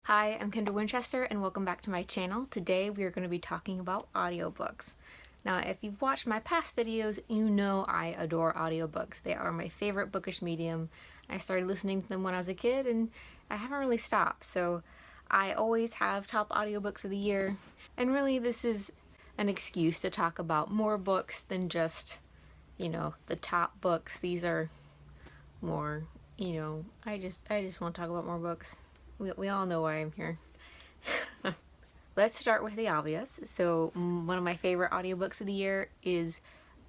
Hi, I'm Kendra Winchester and welcome back to my channel. Today we are going to be talking about audiobooks. Now, if you've watched my past videos, you know I adore audiobooks. They are my favorite bookish medium. I started listening to them when I was a kid and I haven't really stopped. So I always have top audiobooks of the year. And really this is an excuse to talk about more books than just, the top books. These are more, I just want to talk about more books. We all know why I'm here. Let's start with the obvious. So one of my favorite audiobooks of the year is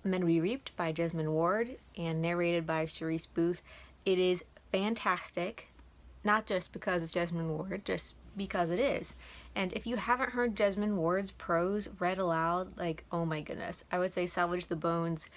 Men We Reaped by Jesmyn Ward and narrated by Sharice Booth. It is fantastic, not just because it's Jesmyn Ward, just because it is. And if you haven't heard Jesmyn Ward's prose read aloud, oh my goodness, I would say Salvage the Bones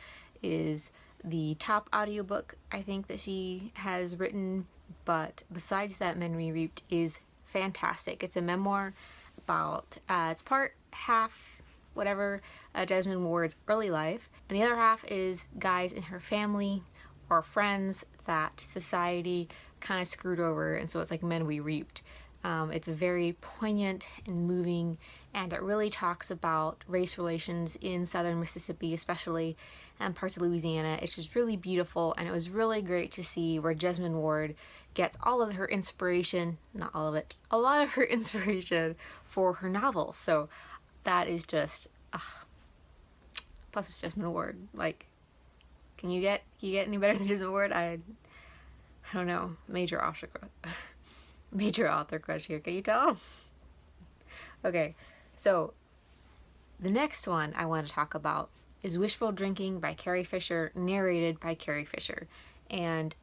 is the top audiobook I think that she has written. But besides that, Men We Reaped is fantastic. It's a memoir about, it's part half, Jesmyn Ward's early life, and the other half is guys in her family or friends that society kind of screwed over, and so it's like Men We Reaped. It's very poignant and moving, and it really talks about race relations in southern Mississippi especially, and parts of Louisiana. It's just really beautiful, and it was really great to see where Jesmyn Ward gets all of her inspiration, not all of it, a lot of her inspiration for her novels. So that is just, plus it's Jesmyn Ward. Can you get any better than Jesmyn Ward? I don't know, major author crush here, can you tell? Okay, so the next one I want to talk about is Wishful Drinking by Carrie Fisher, narrated by Carrie Fisher. And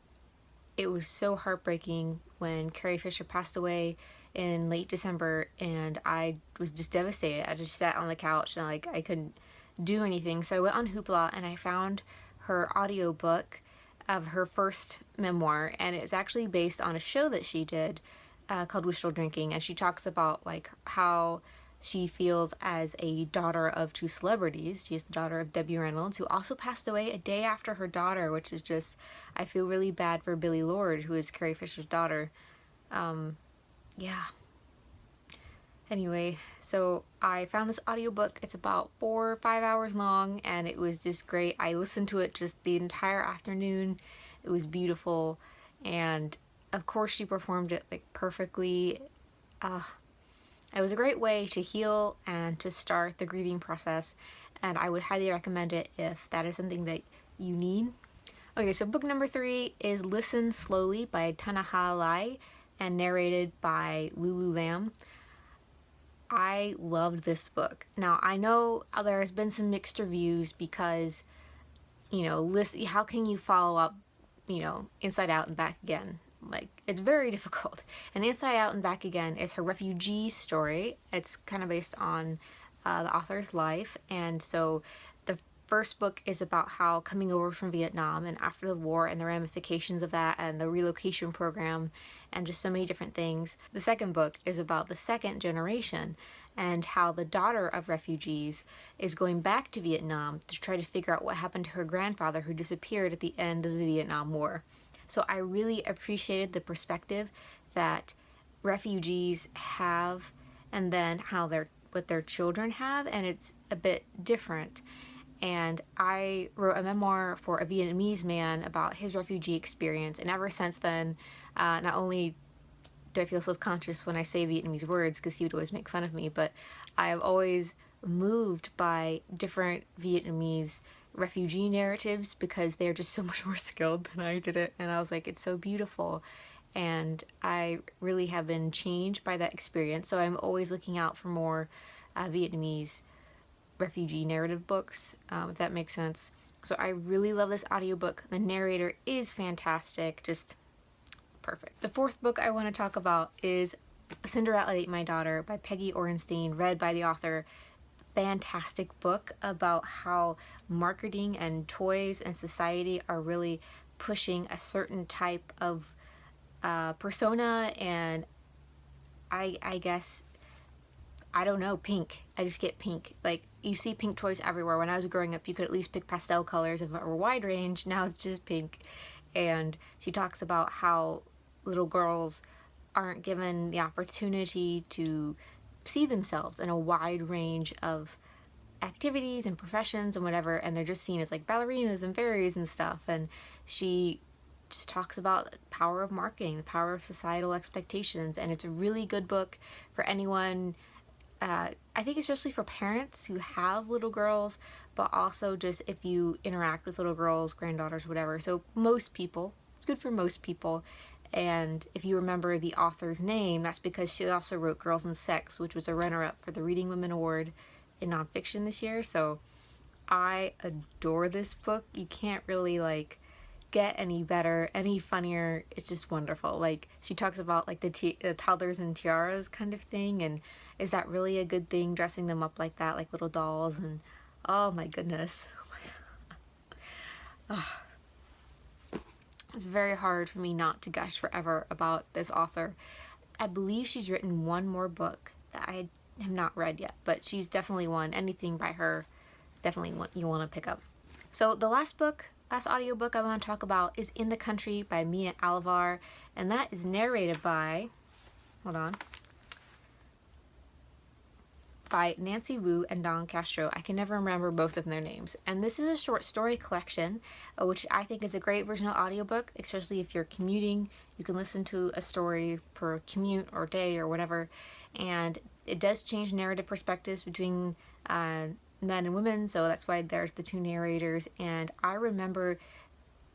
it was so heartbreaking when Carrie Fisher passed away in late December, and I was just devastated. I just sat on the couch and I couldn't do anything. So I went on Hoopla and I found her audiobook of her first memoir, and it's actually based on a show that she did called Wishful Drinking, and she talks about how she feels as a daughter of two celebrities. She's the daughter of Debbie Reynolds, who also passed away a day after her daughter, which is just, I feel really bad for Billie Lourd, who is Carrie Fisher's daughter. Yeah. Anyway, so I found this audiobook. It's about 4 or 5 hours long, and it was just great. I listened to it just the entire afternoon. It was beautiful, and of course she performed it perfectly. It was a great way to heal and to start the grieving process, and I would highly recommend it if that is something that you need. Okay, so book number 3 is Listen Slowly by Tanaha Lai and narrated by Lulu Lamb. I loved this book. Now, I know there has been some mixed reviews because, how can you follow up, Inside Out and Back Again? It's very difficult. And Inside Out and Back Again is her refugee story. It's kind of based on the author's life, and so the first book is about how coming over from Vietnam and after the war and the ramifications of that and the relocation program and just so many different things. The second book is about the second generation and how the daughter of refugees is going back to Vietnam to try to figure out what happened to her grandfather who disappeared at the end of the Vietnam War. So I really appreciated the perspective that refugees have, and then what their children have, and it's a bit different. And I wrote a memoir for a Vietnamese man about his refugee experience, and ever since then, not only do I feel self-conscious when I say Vietnamese words because he would always make fun of me, but I have always moved by different Vietnamese refugee narratives because they're just so much more skilled than I did it, and I was like, it's so beautiful, and I really have been changed by that experience. So I'm always looking out for more Vietnamese refugee narrative books, if that makes sense. So I really love this audiobook. The narrator is fantastic, just perfect. The fourth book I want to talk about is Cinderella Ate My Daughter by Peggy Orenstein, read by the author. Fantastic book about how marketing and toys and society are really pushing a certain type of persona, and I guess, I don't know, pink. I just get pink. You see pink toys everywhere. When I was growing up, you could at least pick pastel colors if it were wide range. Now it's just pink. And she talks about how little girls aren't given the opportunity to see themselves in a wide range of activities and professions and whatever, and they're just seen as like ballerinas and fairies and stuff. And she just talks about the power of marketing, the power of societal expectations, and it's a really good book for anyone. I think especially for parents who have little girls, but also just if you interact with little girls, granddaughters, whatever. So most people, it's good for most people. And if you remember the author's name, that's because she also wrote Girls and Sex, which was a runner-up for the Reading Women Award in nonfiction this year. So I adore this book. You can't really like get any better, any funnier. It's just wonderful. Like she talks about like the toddlers and tiaras kind of thing, and is that really a good thing, dressing them up like that, like little dolls? And oh my goodness. Oh, it's very hard for me not to gush forever about this author. I believe she's written one more book that I have not read yet, but she's definitely one. Anything by her, definitely one you want to pick up. So the last audiobook I want to talk about is In the Country by Mia Alvar, and that is narrated by, by Nancy Wu and Don Castro. I can never remember both of their names. And this is a short story collection, which I think is a great version of audiobook, especially if you're commuting. You can listen to a story per commute or day or whatever. And it does change narrative perspectives between men and women, so that's why there's the two narrators. And I remember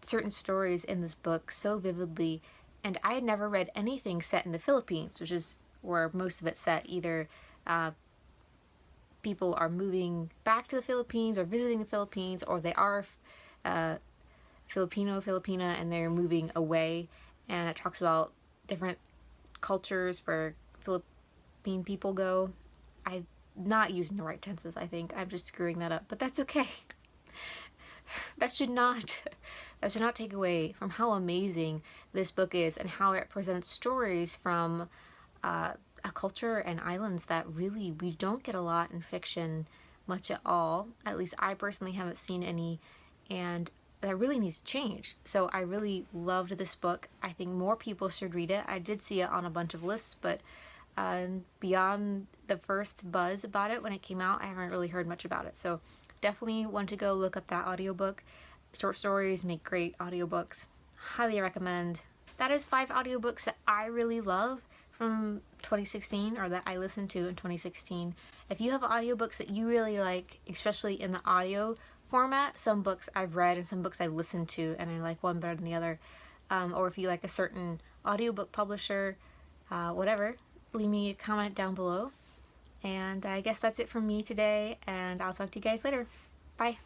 certain stories in this book so vividly, and I had never read anything set in the Philippines, which is where most of it's set. Either people are moving back to the Philippines or visiting the Philippines, or they are Filipina, and they're moving away. And it talks about different cultures where Philippine people go. I'm not using the right tenses, I think. I'm just screwing that up, but that's okay. That should not take away from how amazing this book is and how it presents stories from a culture and islands that really we don't get a lot in fiction much at all. At least I personally haven't seen any, and that really needs to change. So I really loved this book. I think more people should read it. I did see it on a bunch of lists, but beyond the first buzz about it when it came out, I haven't really heard much about it. So definitely want to go look up that audiobook. Short stories make great audiobooks. Highly recommend. That is 5 audiobooks that I really love from 2016, or that I listened to in 2016. If you have audiobooks that you really like, especially in the audio format, some books I've read and some books I've listened to and I like one better than the other, or if you like a certain audiobook publisher, whatever, leave me a comment down below. And I guess that's it from me today, and I'll talk to you guys later. Bye.